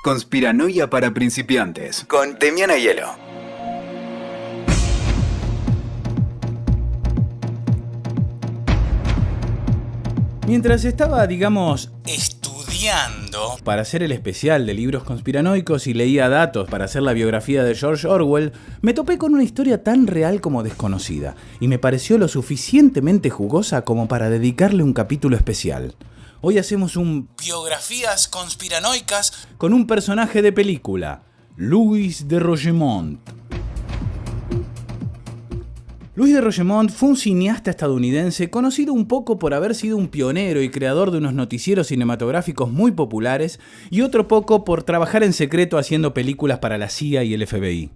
Conspiranoia para principiantes, con Demiana Hielo. Mientras estaba, estudiando para hacer el especial de libros conspiranoicos y leía datos para hacer la biografía de George Orwell, me topé con una historia tan real como desconocida, y me pareció lo suficientemente jugosa como para dedicarle un capítulo especial. Hoy hacemos un biografías conspiranoicas con un personaje de película, Louis de Rogemont. Louis de Rogemont fue un cineasta estadounidense conocido un poco por haber sido un pionero y creador de unos noticieros cinematográficos muy populares y otro poco por trabajar en secreto haciendo películas para la CIA y el FBI.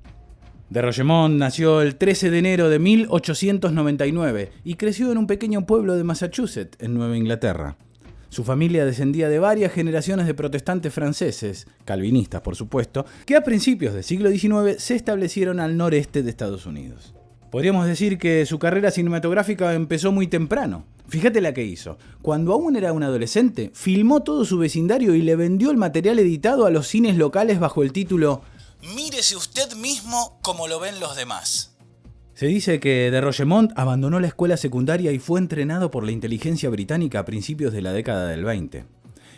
De Rogemont nació el 13 de enero de 1899 y creció en un pequeño pueblo de Massachusetts, en Nueva Inglaterra. Su familia descendía de varias generaciones de protestantes franceses, calvinistas por supuesto, que a principios del siglo XIX se establecieron al noreste de Estados Unidos. Podríamos decir que su carrera cinematográfica empezó muy temprano. Fíjate la que hizo. Cuando aún era un adolescente, filmó todo su vecindario y le vendió el material editado a los cines locales bajo el título «Mírese usted mismo como lo ven los demás». Se dice que de Rogemont abandonó la escuela secundaria y fue entrenado por la inteligencia británica a principios de la década del 20.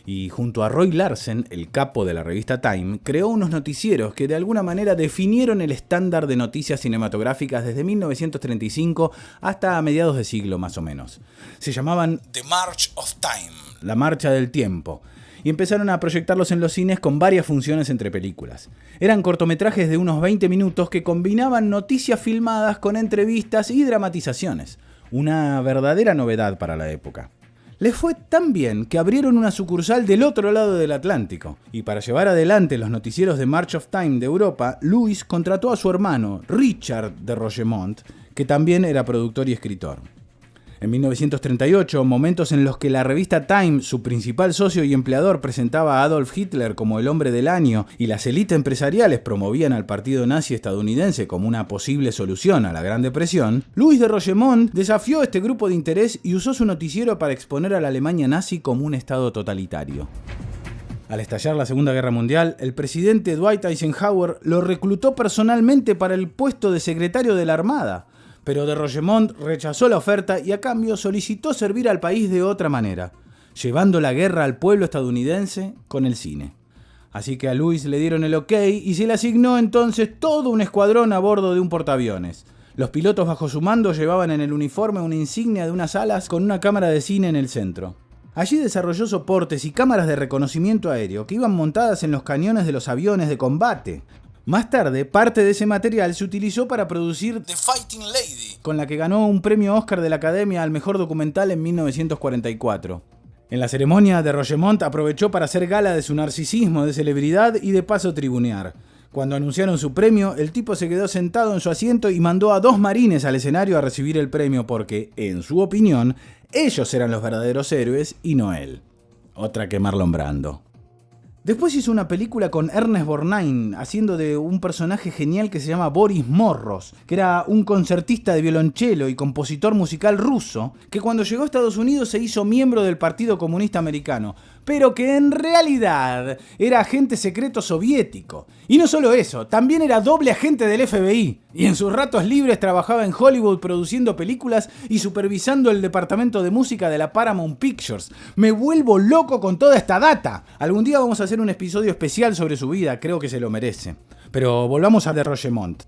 Y junto a Roy Larsen, el capo de la revista Time, creó unos noticieros que de alguna manera definieron el estándar de noticias cinematográficas desde 1935 hasta mediados de siglo más o menos. Se llamaban The March of Time, la marcha del tiempo, y empezaron a proyectarlos en los cines con varias funciones entre películas. Eran cortometrajes de unos 20 minutos que combinaban noticias filmadas con entrevistas y dramatizaciones, una verdadera novedad para la época. Les fue tan bien que abrieron una sucursal del otro lado del Atlántico, y para llevar adelante los noticieros de March of Time de Europa, Louis contrató a su hermano, Richard de Rogemont, que también era productor y escritor. En 1938, momentos en los que la revista Time, su principal socio y empleador, presentaba a Adolf Hitler como el hombre del año y las élites empresariales promovían al partido nazi estadounidense como una posible solución a la Gran Depresión, Louis de Rogemont desafió a este grupo de interés y usó su noticiero para exponer a la Alemania nazi como un estado totalitario. Al estallar la Segunda Guerra Mundial, el presidente Dwight Eisenhower lo reclutó personalmente para el puesto de secretario de la Armada, pero de Rogemont rechazó la oferta y a cambio solicitó servir al país de otra manera, llevando la guerra al pueblo estadounidense con el cine. Así que a Louis le dieron el ok y se le asignó entonces todo un escuadrón a bordo de un portaaviones. Los pilotos bajo su mando llevaban en el uniforme una insignia de unas alas con una cámara de cine en el centro. Allí desarrolló soportes y cámaras de reconocimiento aéreo que iban montadas en los cañones de los aviones de combate. Más tarde, parte de ese material se utilizó para producir The Fighting Lady, con la que ganó un premio Oscar de la Academia al mejor documental en 1944. En la ceremonia, de Rogemont aprovechó para hacer gala de su narcisismo de celebridad y de paso tribunear. Cuando anunciaron su premio, el tipo se quedó sentado en su asiento y mandó a 2 marines al escenario a recibir el premio porque, en su opinión, ellos eran los verdaderos héroes y no él. Otra que Marlon Brando. Después hizo una película con Ernest Borgnine, haciendo de un personaje genial que se llama Boris Morros, que era un concertista de violonchelo y compositor musical ruso, que cuando llegó a Estados Unidos se hizo miembro del Partido Comunista Americano, pero que en realidad era agente secreto soviético. Y no solo eso, también era doble agente del FBI, y en sus ratos libres trabajaba en Hollywood produciendo películas y supervisando el departamento de música de la Paramount Pictures. Me vuelvo loco con toda esta data. Algún día vamos a hacer un episodio especial sobre su vida, creo que se lo merece. Pero volvamos a de Rogemont.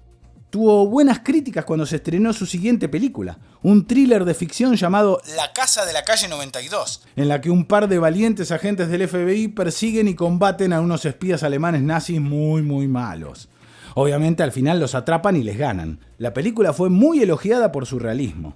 Tuvo buenas críticas cuando se estrenó su siguiente película, un thriller de ficción llamado La Casa de la Calle 92, en la que un par de valientes agentes del FBI persiguen y combaten a unos espías alemanes nazis muy malos. Obviamente al final los atrapan y les ganan. La película fue muy elogiada por su realismo.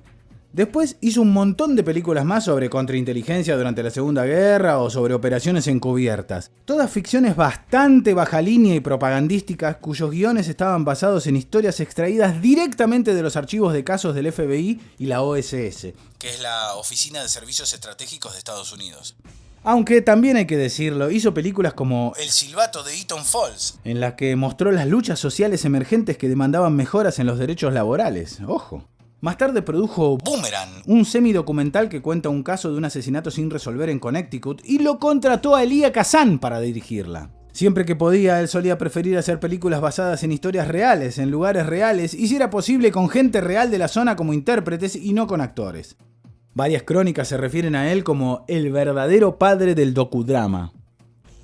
Después hizo un montón de películas más sobre contrainteligencia durante la Segunda Guerra o sobre operaciones encubiertas. Todas ficciones bastante baja línea y propagandísticas cuyos guiones estaban basados en historias extraídas directamente de los archivos de casos del FBI y la OSS, que es la Oficina de Servicios Estratégicos de Estados Unidos. Aunque también hay que decirlo, hizo películas como El silbato de Eaton Falls, en las que mostró las luchas sociales emergentes que demandaban mejoras en los derechos laborales. Ojo. Más tarde produjo Boomerang, un semidocumental que cuenta un caso de un asesinato sin resolver en Connecticut, y lo contrató a Elia Kazan para dirigirla. Siempre que podía, él solía preferir hacer películas basadas en historias reales, en lugares reales, y si era posible con gente real de la zona como intérpretes y no con actores. Varias crónicas se refieren a él como el verdadero padre del docudrama.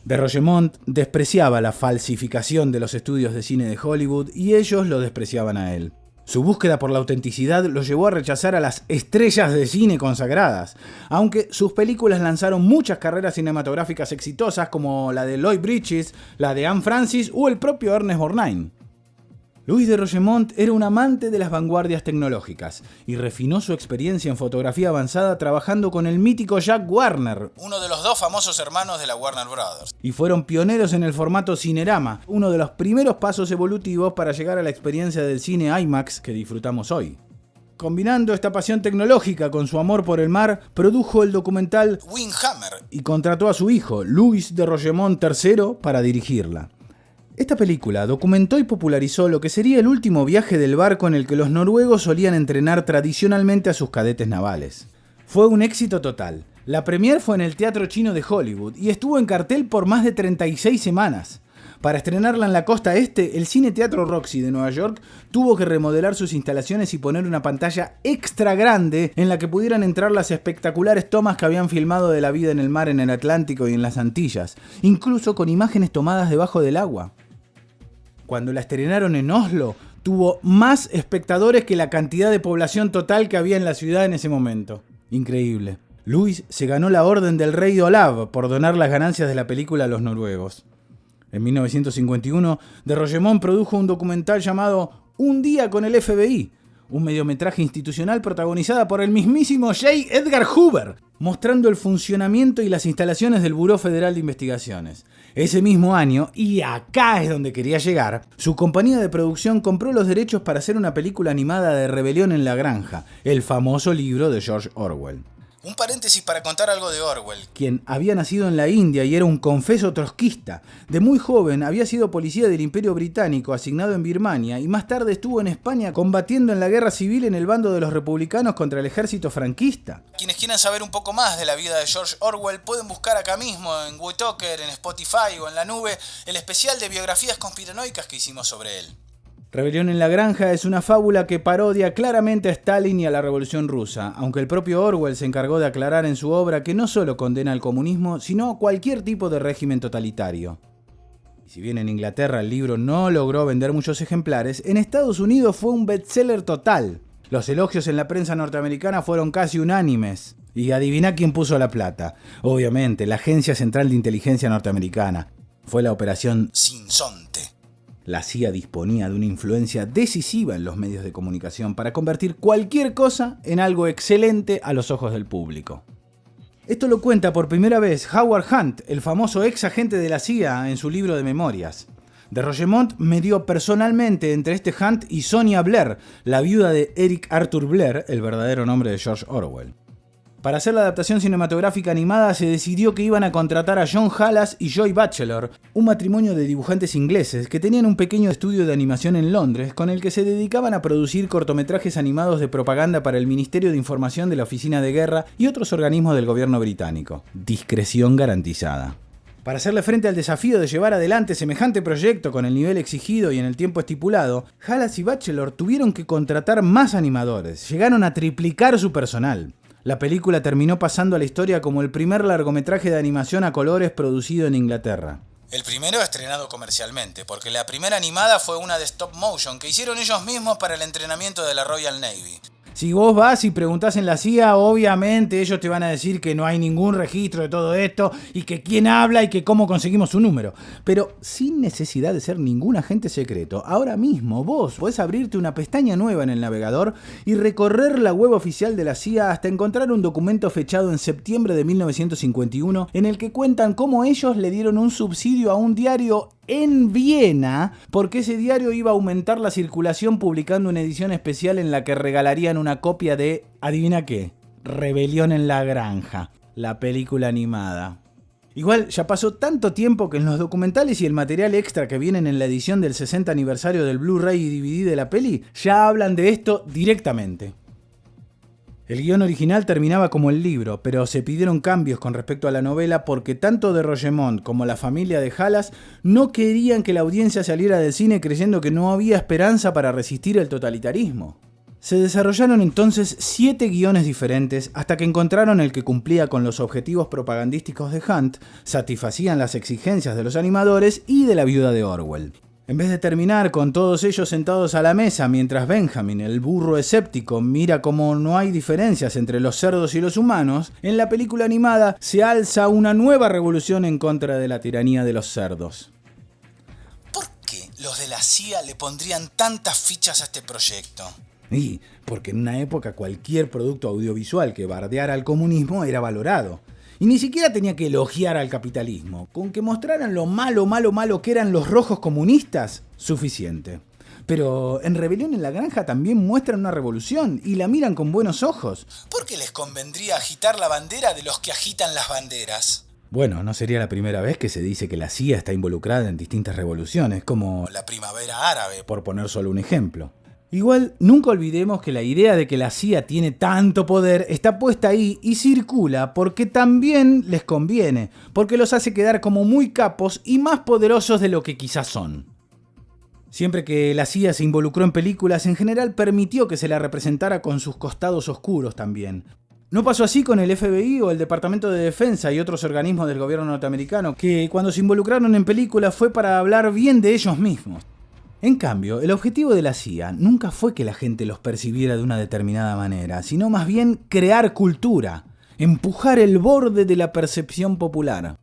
De Rogemont despreciaba la falsificación de los estudios de cine de Hollywood y ellos lo despreciaban a él. Su búsqueda por la autenticidad lo llevó a rechazar a las estrellas de cine consagradas, aunque sus películas lanzaron muchas carreras cinematográficas exitosas como la de Lloyd Bridges, la de Anne Francis o el propio Ernest Borgnine. Louis de Rogemont era un amante de las vanguardias tecnológicas y refinó su experiencia en fotografía avanzada trabajando con el mítico Jack Warner, uno de los dos famosos hermanos de la Warner Brothers. Y fueron pioneros en el formato Cinerama, uno de los primeros pasos evolutivos para llegar a la experiencia del cine IMAX que disfrutamos hoy. Combinando esta pasión tecnológica con su amor por el mar, produjo el documental Windhammer y contrató a su hijo, Louis de Rogemont III, para dirigirla. Esta película documentó y popularizó lo que sería el último viaje del barco en el que los noruegos solían entrenar tradicionalmente a sus cadetes navales. Fue un éxito total. La premiere fue en el Teatro Chino de Hollywood y estuvo en cartel por más de 36 semanas. Para estrenarla en la costa este, el Cine Teatro Roxy de Nueva York tuvo que remodelar sus instalaciones y poner una pantalla extra grande en la que pudieran entrar las espectaculares tomas que habían filmado de la vida en el mar en el Atlántico y en las Antillas, incluso con imágenes tomadas debajo del agua. Cuando la estrenaron en Oslo, tuvo más espectadores que la cantidad de población total que había en la ciudad en ese momento. Increíble. Louis se ganó la Orden del Rey Olav por donar las ganancias de la película a los noruegos. En 1951, de Rogemont produjo un documental llamado Un día con el FBI, un mediometraje institucional protagonizada por el mismísimo J. Edgar Hoover, mostrando el funcionamiento y las instalaciones del Buró Federal de Investigaciones. Ese mismo año, y acá es donde quería llegar, su compañía de producción compró los derechos para hacer una película animada de Rebelión en la Granja, el famoso libro de George Orwell. Un paréntesis para contar algo de Orwell, quien había nacido en la India y era un confeso trotskista. De muy joven había sido policía del Imperio Británico asignado en Birmania y más tarde estuvo en España combatiendo en la guerra civil en el bando de los republicanos contra el ejército franquista. Quienes quieran saber un poco más de la vida de George Orwell pueden buscar acá mismo en Witoker, en Spotify o en la nube el especial de biografías conspiranoicas que hicimos sobre él. Rebelión en la Granja es una fábula que parodia claramente a Stalin y a la Revolución Rusa, aunque el propio Orwell se encargó de aclarar en su obra que no solo condena al comunismo, sino cualquier tipo de régimen totalitario. Y si bien en Inglaterra el libro no logró vender muchos ejemplares, en Estados Unidos fue un bestseller total. Los elogios en la prensa norteamericana fueron casi unánimes. Y adivina quién puso la plata. Obviamente, la Agencia Central de Inteligencia Norteamericana. Fue la Operación Sinsonte. La CIA disponía de una influencia decisiva en los medios de comunicación para convertir cualquier cosa en algo excelente a los ojos del público. Esto lo cuenta por primera vez Howard Hunt, el famoso ex agente de la CIA, en su libro de memorias. De Rogemont medió personalmente entre este Hunt y Sonia Blair, la viuda de Eric Arthur Blair, el verdadero nombre de George Orwell. Para hacer la adaptación cinematográfica animada se decidió que iban a contratar a John Halas y Joy Batchelor, un matrimonio de dibujantes ingleses que tenían un pequeño estudio de animación en Londres con el que se dedicaban a producir cortometrajes animados de propaganda para el Ministerio de Información de la Oficina de Guerra y otros organismos del gobierno británico. Discreción garantizada. Para hacerle frente al desafío de llevar adelante semejante proyecto con el nivel exigido y en el tiempo estipulado, Halas y Batchelor tuvieron que contratar más animadores, llegaron a triplicar su personal. La película terminó pasando a la historia como el primer largometraje de animación a colores producido en Inglaterra. El primero estrenado comercialmente, porque la primera animada fue una de stop motion que hicieron ellos mismos para el entrenamiento de la Royal Navy. Si vos vas y preguntás en la CIA, obviamente ellos te van a decir que no hay ningún registro de todo esto y que quién habla y que cómo conseguimos su número. Pero sin necesidad de ser ningún agente secreto, ahora mismo vos podés abrirte una pestaña nueva en el navegador y recorrer la web oficial de la CIA hasta encontrar un documento fechado en septiembre de 1951 en el que cuentan cómo ellos le dieron un subsidio a un diario en Viena, porque ese diario iba a aumentar la circulación publicando una edición especial en la que regalarían una copia de, ¿adivina qué? Rebelión en la Granja, la película animada. Igual ya pasó tanto tiempo que en los documentales y el material extra que vienen en la edición del 60 aniversario del Blu-ray y DVD de la peli, ya hablan de esto directamente. El guión original terminaba como el libro, pero se pidieron cambios con respecto a la novela porque tanto de Rogemont como la familia de Halas no querían que la audiencia saliera del cine creyendo que no había esperanza para resistir el totalitarismo. Se desarrollaron entonces 7 guiones diferentes hasta que encontraron el que cumplía con los objetivos propagandísticos de Hunt, satisfacían las exigencias de los animadores y de la viuda de Orwell. En vez de terminar con todos ellos sentados a la mesa mientras Benjamin, el burro escéptico, mira cómo no hay diferencias entre los cerdos y los humanos, en la película animada se alza una nueva revolución en contra de la tiranía de los cerdos. ¿Por qué los de la CIA le pondrían tantas fichas a este proyecto? Y porque en una época cualquier producto audiovisual que bardeara al comunismo era valorado. Y ni siquiera tenía que elogiar al capitalismo. Con que mostraran lo malo que eran los rojos comunistas, suficiente. Pero en Rebelión en la Granja también muestran una revolución y la miran con buenos ojos. ¿Por qué les convendría agitar la bandera de los que agitan las banderas? Bueno, no sería la primera vez que se dice que la CIA está involucrada en distintas revoluciones, como la Primavera Árabe, por poner solo un ejemplo. Igual, nunca olvidemos que la idea de que la CIA tiene tanto poder está puesta ahí y circula porque también les conviene, porque los hace quedar como muy capos y más poderosos de lo que quizás son. Siempre que la CIA se involucró en películas, en general permitió que se la representara con sus costados oscuros también. No pasó así con el FBI o el Departamento de Defensa y otros organismos del gobierno norteamericano, que cuando se involucraron en películas fue para hablar bien de ellos mismos. En cambio, el objetivo de la CIA nunca fue que la gente los percibiera de una determinada manera, sino más bien crear cultura, empujar el borde de la percepción popular.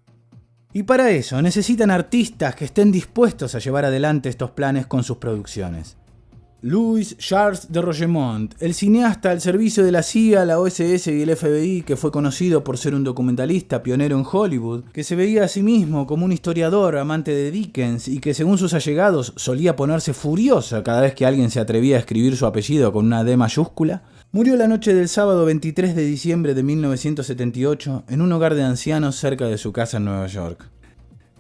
Y para eso necesitan artistas que estén dispuestos a llevar adelante estos planes con sus producciones. Louis Charles de Rogemont, el cineasta al servicio de la CIA, la OSS y el FBI, que fue conocido por ser un documentalista pionero en Hollywood, que se veía a sí mismo como un historiador amante de Dickens y que según sus allegados solía ponerse furioso cada vez que alguien se atrevía a escribir su apellido con una D mayúscula, murió la noche del sábado 23 de diciembre de 1978 en un hogar de ancianos cerca de su casa en Nueva York.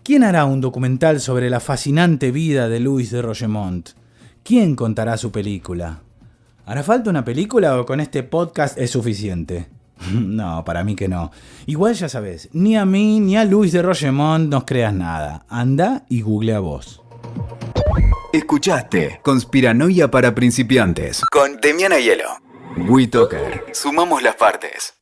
¿Quién hará un documental sobre la fascinante vida de Louis de Rogemont? ¿Quién contará su película? ¿Hará falta una película o con este podcast es suficiente? No, para mí que no. Igual ya sabes, ni a mí ni a Louis de Rogemont nos creas nada. Anda y googlea vos. Escuchaste Conspiranoia para principiantes con Demiana Hielo. WeToker. Sumamos las partes.